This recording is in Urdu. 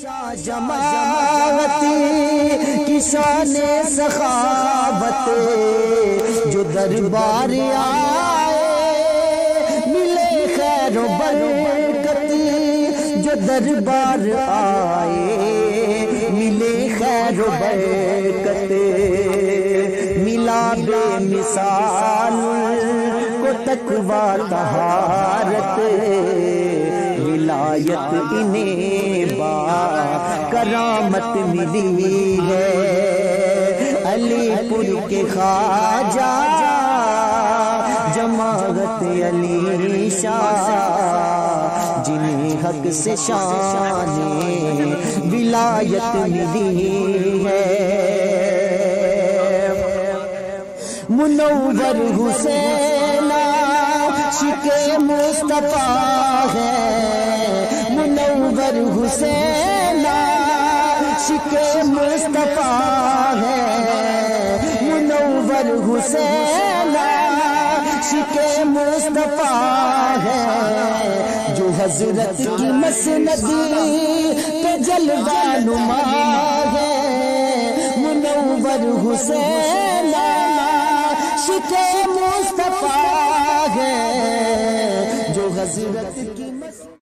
شاہ جماعتی کی شان سخاوت جو دربار آئے ملے خیر و برکت جو دربار آئے ملے خیر و برکت ملا بے مثال کو تقوی طہارت ولایت انہیں با کرامت ملی ہے علی پور کے خواجہ جماعت علی شاہ جنہیں حق سے شان ولایت ملی ہے منور حسین عاشق مصطفیٰ ہے منور حسین عاشق مصطفیٰ ہے منور حسین عاشق مصطفیٰ ہے جو حضرت کی مسندی پہ جلوہ نما ہے منور حسین عاشق مصطفیٰ ہے جو حضرت